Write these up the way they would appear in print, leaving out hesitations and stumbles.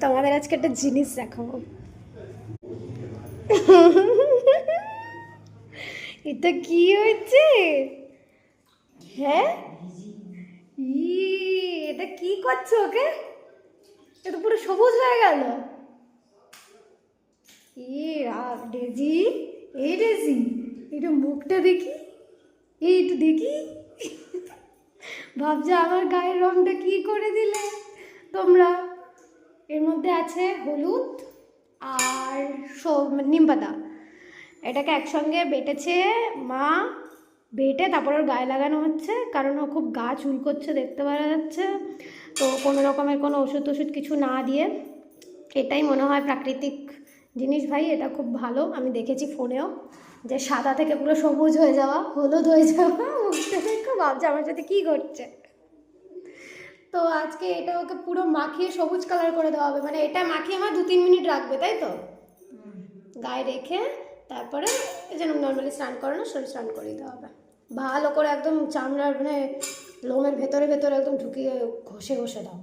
তোমাদের আজকে একটা জিনিস দেখাবো। এটা কি হয়েছে? হ্যাঁ, এটা কি করছো ওকে? এটা পুরো সবুজ হয়ে গেল। ডেজি, এই ডেজি, একটু মুখটা দেখি, এই একটু দেখি। ভাবছো আমার গায়ের রংটা কি করে দিলে তোমরা। এর মধ্যে আছে হলুদ আর নিম পাতা। এটাকে একসঙ্গে বেটেছে মা, বেটে তারপর ওর গায়ে লাগানো হচ্ছে, কারণ ও খুব গা চুল করছে দেখতে পাওয়া যাচ্ছে। তো কোনো রকমের কোনো ওষুধ টষুধ কিছু না দিয়ে, এটাই মনে হয় প্রাকৃতিক জিনিস ভাই। এটা খুব ভালো, আমি দেখেছি ফোনেও, যে সাদা থেকে পুরো সবুজ হয়ে যাওয়া, হলুদ হয়ে যাওয়া। মুখটা দেখো, ভাবছে আমার সাথে কী ঘটছে। তো আজকে এটা ওকে পুরো মাখিয়ে সবুজ কালার করে দেওয়া হবে। মানে এটা মাখিয়ে আমার 2-3 মিনিট রাখবে, তাই তো? গায়ে রেখে তারপরে এই যে নর্মালি স্নান করানো, শরীর স্নান করিয়ে দেওয়া হবে ভালো করে, একদম চামড়ার মানে লোমের ভেতরে ভেতরে একদম ঢুকিয়ে ঘষে ঘষে দাও।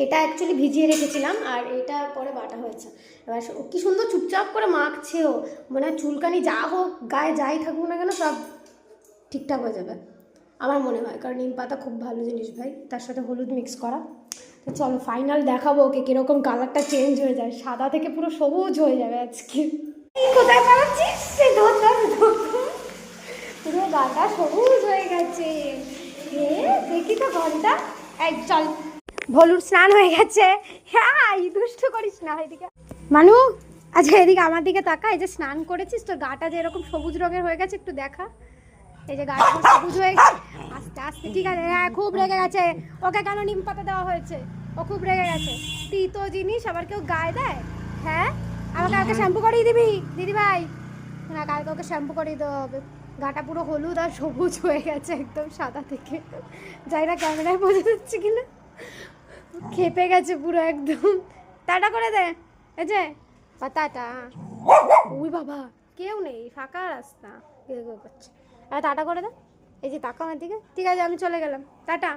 এটা অ্যাকচুয়ালি ভিজিয়ে রেখেছিলাম আর এটা পরে বাটা হয়েছে। এবার কি সুন্দর চুপচাপ করে মাখছেও, মানে চুলকানি যা হোক গায়ে যাই থাকুক না কেন সব ঠিকঠাক হয়ে যাবে আমার মনে হয়। কারণ নিম পাতা খুব ভালো জিনিস ভাই, তার সাথে হলুদ মিক্স করা। তো চলো ফাইনাল দেখাবো ওকে কীরকম কালারটা চেঞ্জ হয়ে যায়, সাদা থেকে পুরো সবুজ হয়ে যাবে আজকে। কোথায় পালাচ্ছিস? পুরো গাটা সবুজ হয়ে গেছে। দেখি তো ঘন্টা, এই চল। ভলুর স্নান হয়ে গেছে। হ্যাঁ, দুষ্টু করিস না। এদিকে মানু, আচ্ছা এদিকে আমার দিকে তাকা। এই যে স্নান করেছিস, তোর গাটা যে এরকম সবুজ রঙের হয়ে গেছে একটু দেখা। এই যে গাটা সবুজ হয়ে গেছে। আস্তে আস্তে, ঠিক আছে। হ্যাঁ, খুব রেগে গেছে। ওকে কেন নিম পাতা দেওয়া হয়েছে? ও খুব রেগে গেছে। তিতো জিনিস আবার কেউ গায়ে দেয়? হ্যাঁ, আমাকে আগে শ্যাম্পু করিয়ে দিবি দিদি ভাই। না, কালকে ওকে শ্যাম্পু করিয়ে দেওয়া হবে। গাটা পুরো হলুদ আর সবুজ হয়ে গেছে একদম সাদা থেকে। যাই না ক্যামেরায় বোঝা যাচ্ছে কিনা, খেপে গেছে পুরো একদম। টাটা করে দে। এই যে টাটা। ওই বাবা, কেউ নেই, ফাঁকা রাস্তা। করছে টাটা করে দে। এই যে তাকা আমার দিকে। ঠিক আছে, আমি চলে গেলাম, টাটা।